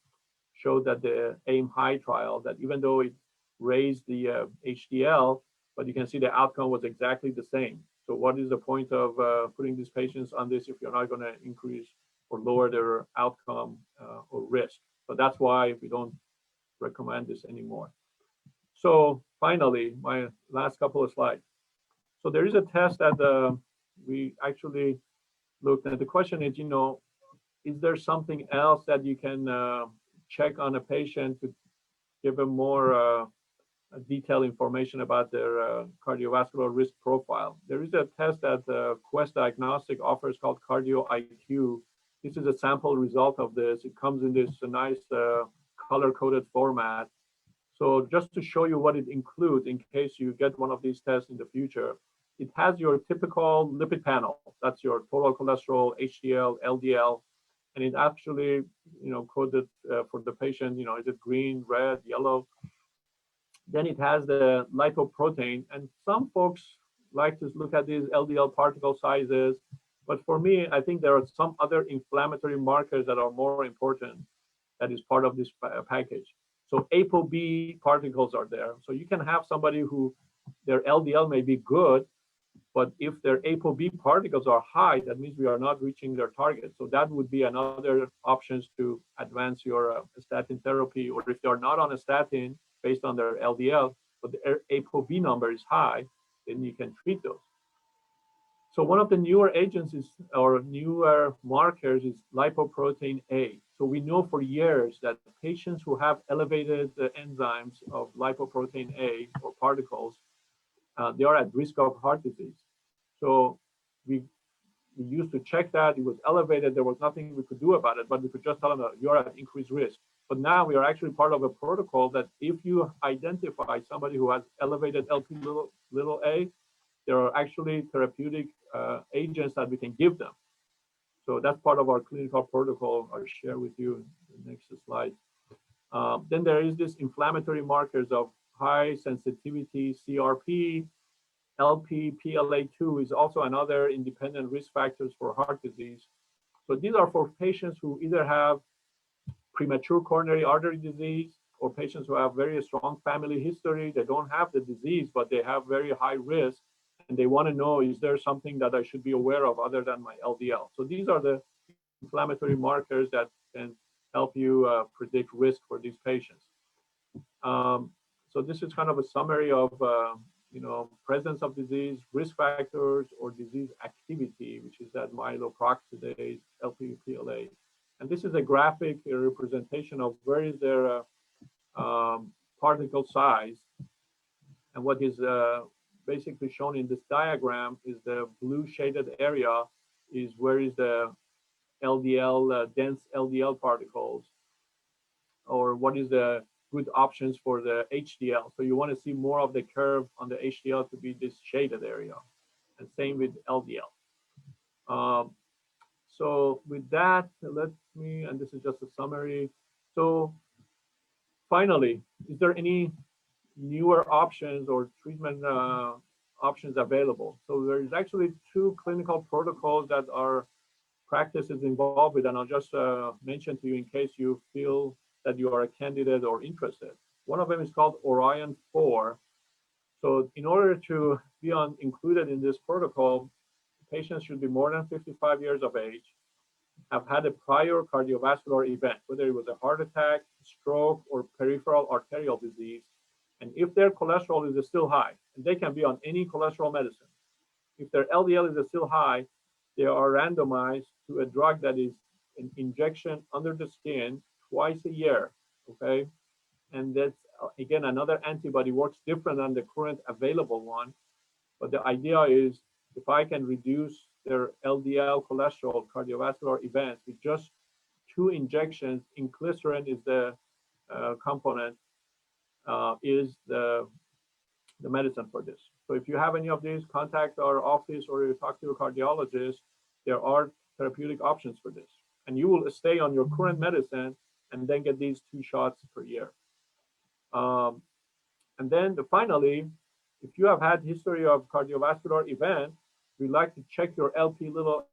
showed that the AIM high trial, that even though it raised the HDL, but you can see the outcome was exactly the same. So what is the point of putting these patients on this if you're not going to increase or lower their outcome or risk? So that's why we don't recommend this anymore. So finally, my last couple of slides. So there is a test that we actually looked at. The question is, is there something else that you can check on a patient to give them more detailed information about their cardiovascular risk profile? There is a test that Quest Diagnostic offers called Cardio IQ. This is a sample result of this. It comes in this nice color-coded format. So just to show you what it includes in case you get one of these tests in the future, it has your typical lipid panel. That's your total cholesterol, HDL, LDL, and it actually, coded for the patient, is it green, red, yellow? Then it has the lipoprotein, and some folks like to look at these LDL particle sizes, but for me, I think there are some other inflammatory markers that are more important that is part of this package. So ApoB particles are there. So you can have somebody who their LDL may be good, but if their ApoB particles are high, that means we are not reaching their target. So that would be another options to advance your statin therapy, or if they're not on a statin based on their LDL, but the ApoB number is high, then you can treat those. So one of the newer agents or newer markers is lipoprotein A. So we know for years that patients who have elevated enzymes of lipoprotein A or particles, they are at risk of heart disease. So we used to check that. It was elevated. There was nothing we could do about it, but we could just tell them that you're at increased risk. But now we are actually part of a protocol that if you identify somebody who has elevated LP little a, there are actually therapeutic agents that we can give them. So that's part of our clinical protocol. I'll share with you in the next slide. Then there is this inflammatory markers of high sensitivity CRP, LP, PLA2 is also another independent risk factors for heart disease. So these are for patients who either have premature coronary artery disease or patients who have very strong family history. They don't have the disease, but they have very high risk. And they want to know, is there something that I should be aware of other than my LDL? So these are the inflammatory markers that can help you predict risk for these patients. So this is kind of a summary of presence of disease, risk factors, or disease activity, which is that myeloperoxidase, LP-PLA. And this is a graphic representation of where is their particle size. And what is basically shown in this diagram is the blue shaded area is where is the LDL, dense LDL particles, or what is the good options for the HDL. So you want to see more of the curve on the HDL to be this shaded area, and same with LDL. So with that, and this is just a summary. So finally, is there any newer options or treatment options available? So there is actually 2 clinical protocols that our practice is involved with, and I'll just mention to you in case you feel that you are a candidate or interested. One of them is called Orion 4. So in order to be included in this protocol, patients should be more than 55 years of age, have had a prior cardiovascular event, whether it was a heart attack, stroke, or peripheral arterial disease. And if their cholesterol is still high, and they can be on any cholesterol medicine, if their LDL is still high, they are randomized to a drug that is an injection under the skin twice a year, okay? And that's, again, another antibody works different than the current available one. But the idea is if I can reduce their LDL cholesterol cardiovascular events with just 2 injections, inclisiran is the component, is the medicine for this. So if you have any of these, contact our office or you talk to your cardiologist. There are therapeutic options for this. And you will stay on your current medicine and then get these 2 shots per year. And then finally, if you have had history of cardiovascular event, we like to check your LP little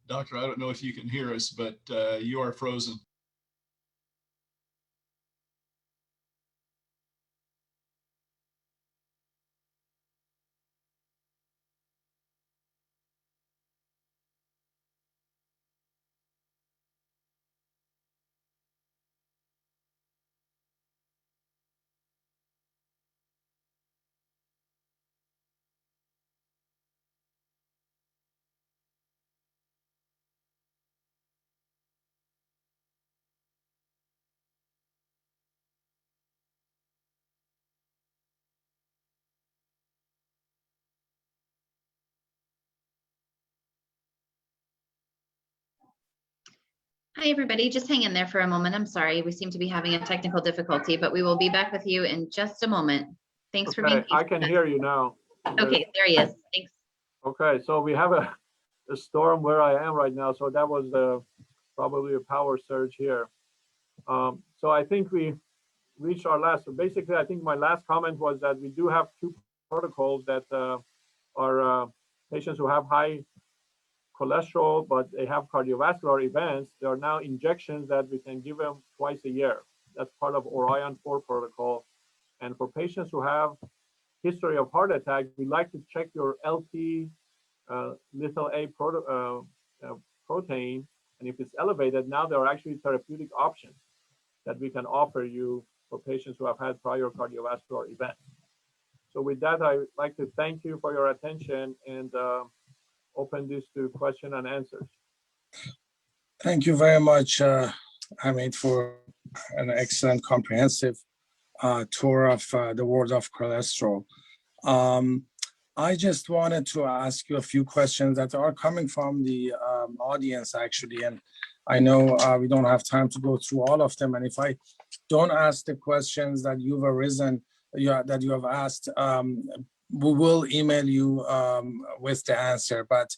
Doctor, I don't know if you can hear us, but you are frozen. Hi, everybody. Just hang in there for a moment. I'm sorry. We seem to be having a technical difficulty, but we will be back with you in just a moment. Thanks for being patient. I can hear you now. Okay, there he is. Thanks. Okay, so we have a storm where I am right now. So that was probably a power surge here. So I think we reached our last. So basically, I think my last comment was that we do have 2 protocols that are patients who have high cholesterol, but they have cardiovascular events. There are now injections that we can give them twice a year. That's part of Orion 4 protocol. And for patients who have history of heart attack, we like to check your LP little a protein. And if it's elevated, now there are actually therapeutic options that we can offer you for patients who have had prior cardiovascular events. So with that, I'd like to thank you for your attention and open this to question and answers. Thank you very much, Hamid, for an excellent comprehensive tour of the world of cholesterol. I just wanted to ask you a few questions that are coming from the audience, actually, and I know we don't have time to go through all of them, and if I don't ask the questions that that you have asked, we will email you with the answer. But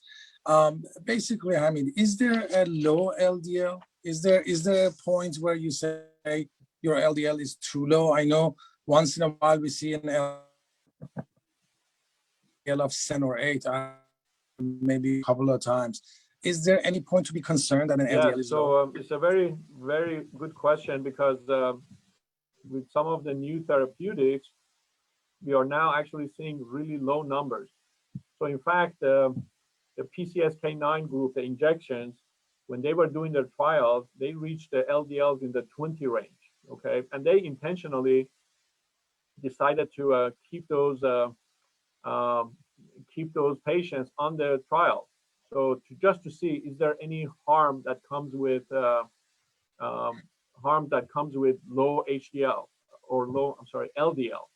basically, Hamid, is there a low LDL? Is there a point where you say your LDL is too low? I know once in a while we see an LDL of 7 or 8, maybe a couple of times. Is there any point to be concerned that an LDL is low? It's a very, very good question, because with some of the new therapeutics, we are now actually seeing really low numbers. So in fact, the PCSK-9 group, the injections, when they were doing their trials, they reached the LDLs in the 20 range, okay? And they intentionally decided to keep those patients on the trial. So just to see, is there any harm that comes with low HDL or LDL?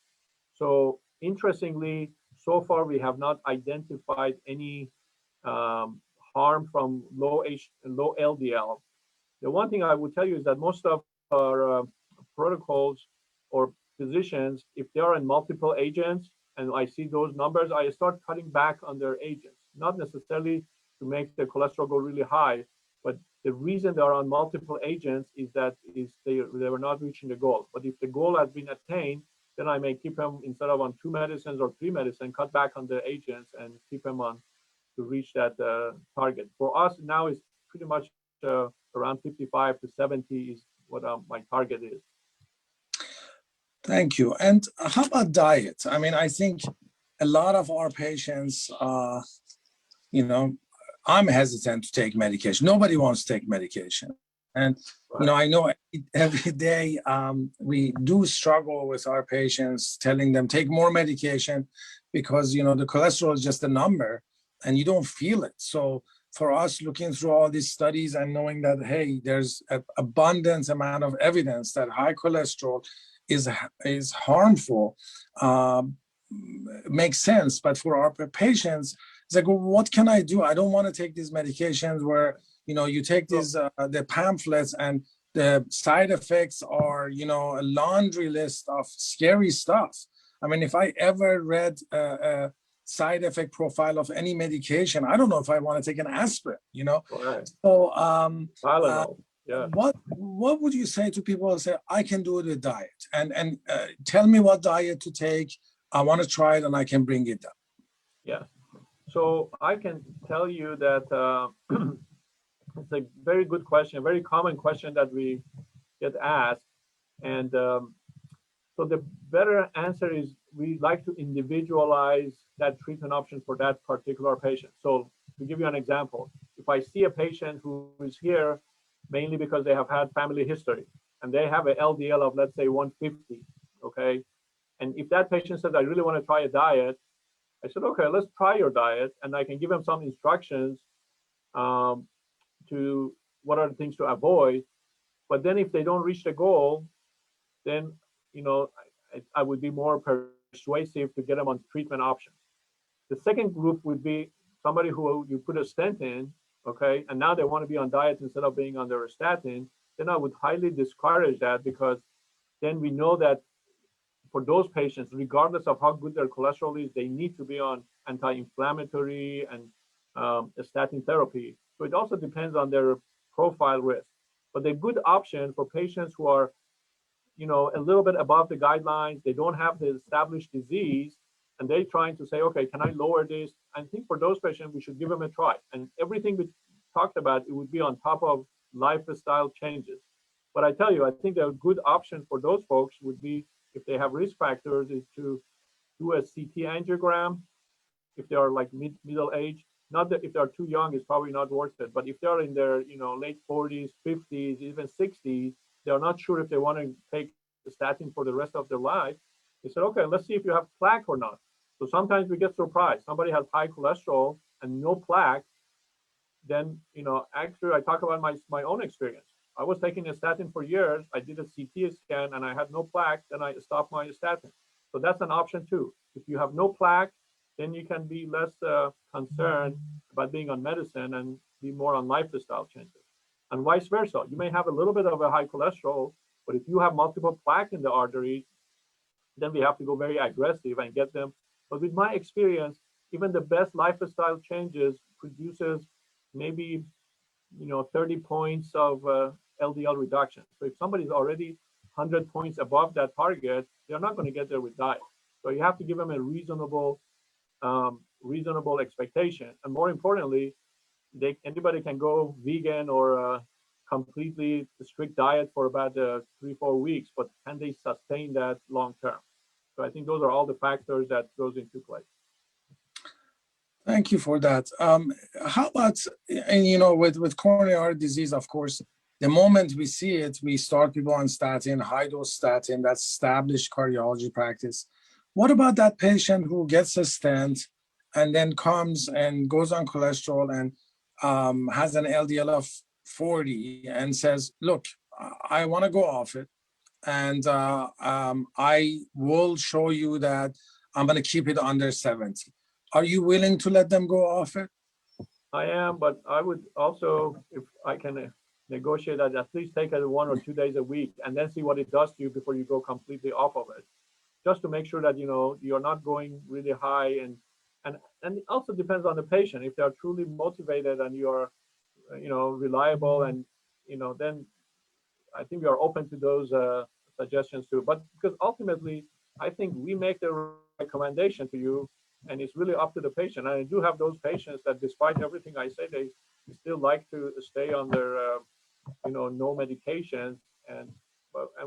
So interestingly, so far we have not identified any harm from low LDL. The one thing I would tell you is that most of our protocols or physicians, if they are on multiple agents and I see those numbers, I start cutting back on their agents, not necessarily to make the cholesterol go really high, but the reason they are on multiple agents is that they were not reaching the goal. But if the goal has been attained, then I may keep them, instead of on 2 medicines or 3 medicines, cut back on the agents and keep them on to reach that target. For us now is pretty much around 55 to 70 is what my target is. Thank you. And how about diet? I mean, I think a lot of our patients you know, I'm hesitant to take medication. Nobody wants to take medication. And, you know, I know every day we do struggle with our patients, telling them take more medication because, you know, the cholesterol is just a number and you don't feel it. So for us, looking through all these studies and knowing that, hey, there's an abundant amount of evidence that high cholesterol is harmful, makes sense. But for our patients, it's like, well, what can I do? I don't want to take these medications where, you know, you take these the pamphlets and the side effects are, you know, a laundry list of scary stuff. I mean, if I ever read a side effect profile of any medication, I don't know if I want to take an aspirin, you know. Right. So Yeah. what would you say to people who say, I can do it with diet, and tell me what diet to take. I want to try it and I can bring it down. Yeah. So I can tell you that it's a very good question, a very common question that we get asked. And so the better answer is we like to individualize that treatment option for that particular patient. So to give you an example, if I see a patient who is here mainly because they have had family history and they have an LDL of, let's say, 150, okay? And if that patient says, I really want to try a diet, I said, okay, let's try your diet. And I can give them some instructions to what are the things to avoid. But then if they don't reach the goal, then, you know, I would be more persuasive to get them on treatment options. The second group would be somebody who you put a stent in, okay, and now they want to be on diet instead of being under a statin, then I would highly discourage that, because then we know that for those patients, regardless of how good their cholesterol is, they need to be on anti-inflammatory and statin therapy. So it also depends on their profile risk. But the good option for patients who are, you know, a little bit above the guidelines, they don't have the established disease, and they're trying to say, okay, can I lower this? I think for those patients, we should give them a try. And everything we talked about, it would be on top of lifestyle changes. But I tell you, I think a good option for those folks would be, if they have risk factors, is to do a CT angiogram if they are like middle age. Not that if they're too young, it's probably not worth it. But if they're in their, you know, late 40s, 50s, even 60s, they're not sure if they want to take the statin for the rest of their life. They said, okay, let's see if you have plaque or not. So sometimes we get surprised. Somebody has high cholesterol and no plaque. Then, you know, actually, I talk about my own experience. I was taking a statin for years. I did a CT scan and I had no plaque. Then I stopped my statin. So that's an option too. If you have no plaque, then you can be less concerned about being on medicine and be more on lifestyle changes. And vice versa. You may have a little bit of a high cholesterol, but if you have multiple plaque in the artery, then we have to go very aggressive and get them. But with my experience, even the best lifestyle changes produces maybe, you know, 30 points of LDL reduction. So if somebody's already 100 points above that target, they're not going to get there with diet. So you have to give them a reasonable expectation. And more importantly, anybody can go vegan or completely strict diet for about 3-4 weeks, but can they sustain that long term? So I think those are all the factors that goes into play. Thank you for that. How about, and you know, with coronary artery disease, of course, the moment we see it, we start people on statin, high dose statin, that's established cardiology practice. What about that patient who gets a stent and then comes and goes on cholesterol and has an LDL of 40 and says, look, I want to go off it, and I will show you that I'm going to keep it under 70. Are you willing to let them go off it? I am, but I would also, if I can negotiate that, at least take it 1 or 2 days a week and then see what it does to you before you go completely off of it. Just to make sure that, you know, you're not going really high, and it also depends on the patient. If they are truly motivated and you are, you know, reliable, and, you know, then I think we are open to those suggestions too. But because ultimately, I think we make the recommendation to you, and it's really up to the patient. And I do have those patients that, despite everything I say, they still like to stay on their, you know, no medications, and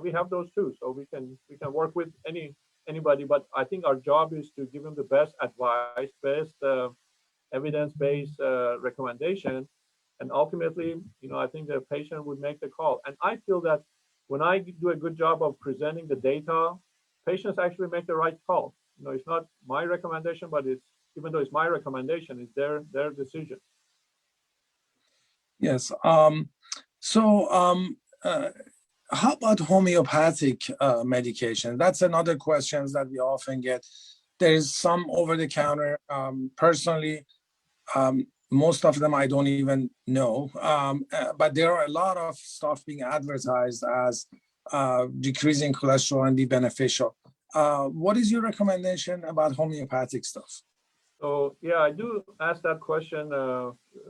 we have those too. So we can work with anybody. But I think our job is to give them the best advice, best evidence-based recommendation. And ultimately, I think the patient would make the call. And I feel that when I do a good job of presenting the data, patients actually make the right call. It's not my recommendation, but even though it's my recommendation, it's their decision. Yes. How about homeopathic medication? That's another question that we often get. There's some over-the-counter. Personally, most of them I don't even know, but there are a lot of stuff being advertised as decreasing cholesterol and be beneficial. What is your recommendation about homeopathic stuff? So yeah, I do ask that question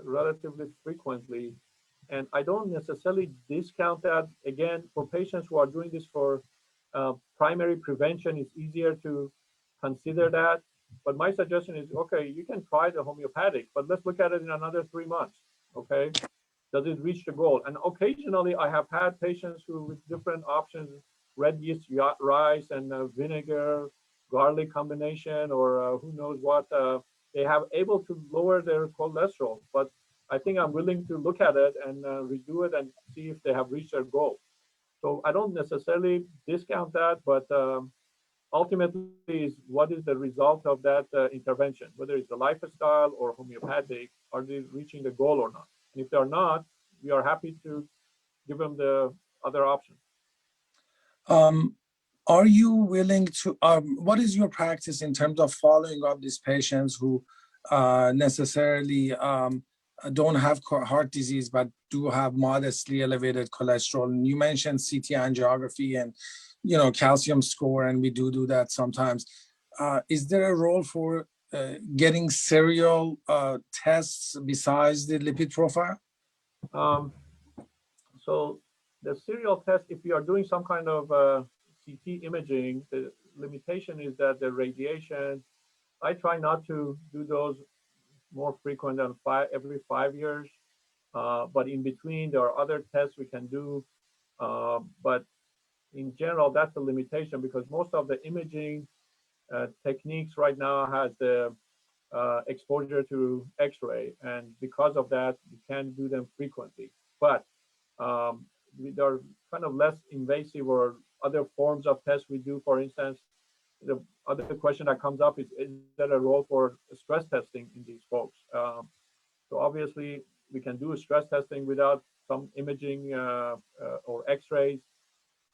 relatively frequently, and I don't necessarily discount that. Again, for patients who are doing this for primary prevention, it's easier to consider that. But my suggestion is, okay, you can try the homeopathic, but let's look at it in another 3 months, okay? Does it reach the goal? And occasionally I have had patients who with different options, red yeast rice and vinegar, garlic combination, or who knows what, they have able to lower their cholesterol. But I think I'm willing to look at it and redo it and see if they have reached their goal. So I don't necessarily discount that, but ultimately is what is the result of that intervention, whether it's the lifestyle or homeopathic, are they reaching the goal or not? And if they're not, we are happy to give them the other option. Are you willing to, what is your practice in terms of following up these patients who necessarily don't have heart disease, but do have modestly elevated cholesterol? And you mentioned CT angiography and calcium score, and we do that sometimes. Is there a role for getting serial tests besides the lipid profile? So the serial test, if you are doing some kind of CT imaging, the limitation is that the radiation, I try not to do those more frequent than every 5 years. But in between, there are other tests we can do. But in general, that's a limitation because most of the imaging techniques right now has the exposure to X-ray, and because of that, you can't do them frequently. But they're kind of less invasive or other forms of tests we do. For instance, the other question that comes up is there a role for stress testing in these folks? So obviously, we can do stress testing without some imaging or X-rays.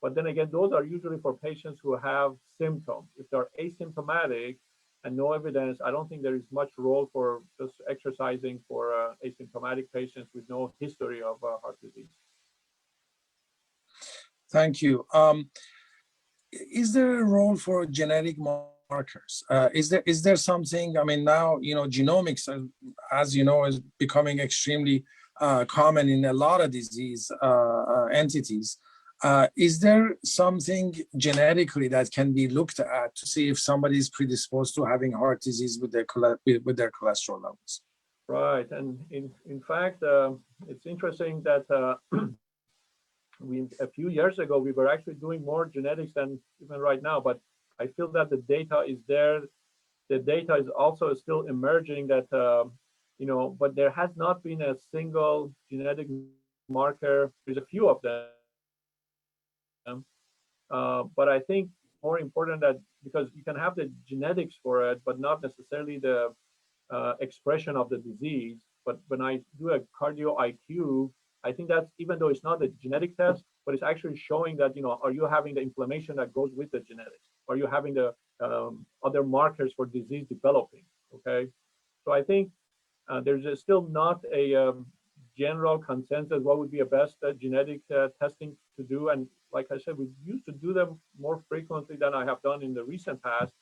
But then again, those are usually for patients who have symptoms. If they're asymptomatic and no evidence, I don't think there is much role for just exercising for asymptomatic patients with no history of heart disease. Thank you. Is there a role for genetic markers? Is there something? I mean, now genomics, as you know, is becoming extremely common in a lot of disease entities. Is there something genetically that can be looked at to see if somebody is predisposed to having heart disease with their cholesterol levels? Right, and in fact, it's interesting that a few years ago we were actually doing more genetics than even right now. But I feel that the data is there. The data is also still emerging. That but there has not been a single genetic marker. There's a few of them. But I think more important that because you can have the genetics for it, but not necessarily the expression of the disease. But when I do a cardio IQ, I think that's, even though it's not a genetic test, but it's actually showing that, are you having the inflammation that goes with the genetics? Are you having the other markers for disease developing? Okay. So I think there's still not a general consensus what would be a best genetic testing to do. And like I said, we used to do them more frequently than I have done in the recent past,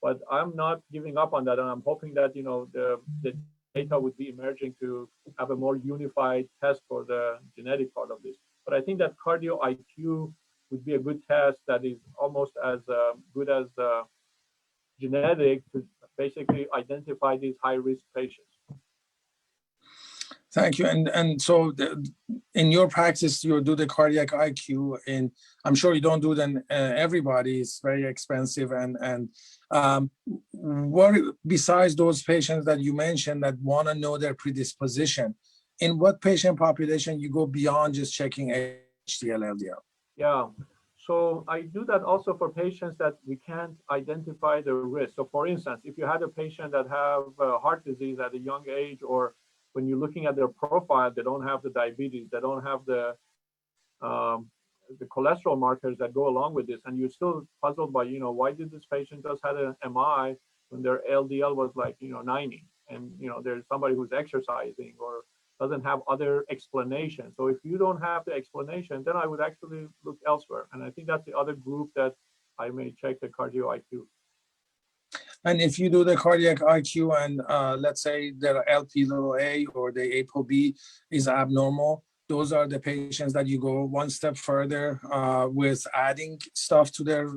but I'm not giving up on that. And I'm hoping that, the data would be emerging to have a more unified test for the genetic part of this. But I think that cardio IQ would be a good test that is almost as good as genetic to basically identify these high-risk patients. Thank you. And so in your practice, you do the cardiac IQ, and I'm sure you don't do them everybody. It's very expensive. And what, besides those patients that you mentioned that want to know their predisposition, in what patient population you go beyond just checking HDL-LDL? Yeah, so I do that also for patients that we can't identify the risk. So for instance, if you had a patient that have heart disease at a young age, or when you're looking at their profile, they don't have the diabetes, they don't have the cholesterol markers that go along with this, and you're still puzzled by, why did this patient just had an MI when their LDL was like, 90, and, there's somebody who's exercising or doesn't have other explanations. So if you don't have the explanation, then I would actually look elsewhere. And I think that's the other group that I may check the cardio IQ. And if you do the cardiac IQ and let's say their Lp(a) or the ApoB is abnormal, those are the patients that you go one step further with adding stuff to their.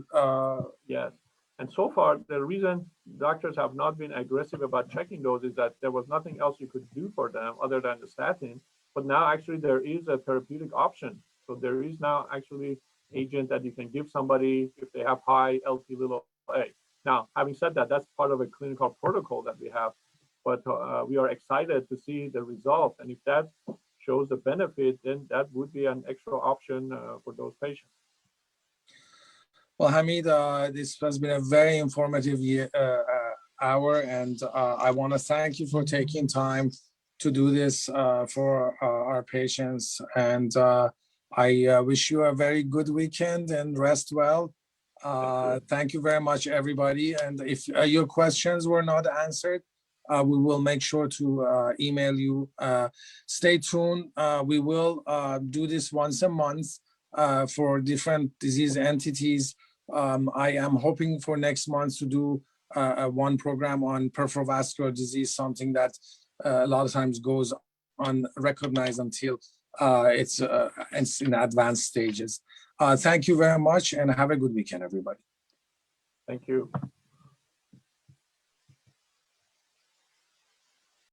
Yes. And so far, the reason doctors have not been aggressive about checking those is that there was nothing else you could do for them other than the statin. But now actually there is a therapeutic option. So there is now actually agent that you can give somebody if they have high Lp(a). Now, having said that, that's part of a clinical protocol that we have. But we are excited to see the result. And if that shows the benefit, then that would be an extra option for those patients. Well, Hamid, this has been a very informative hour, and I want to thank you for taking time to do this for our patients. And I wish you a very good weekend and rest well. Thank you very much, everybody. And if your questions were not answered, we will make sure to email you. Stay tuned. We will do this once a month for different disease entities. I am hoping for next month to do one program on peripheral vascular disease, something that a lot of times goes unrecognized until it's in advanced stages. Thank you very much and have a good weekend, everybody. Thank you.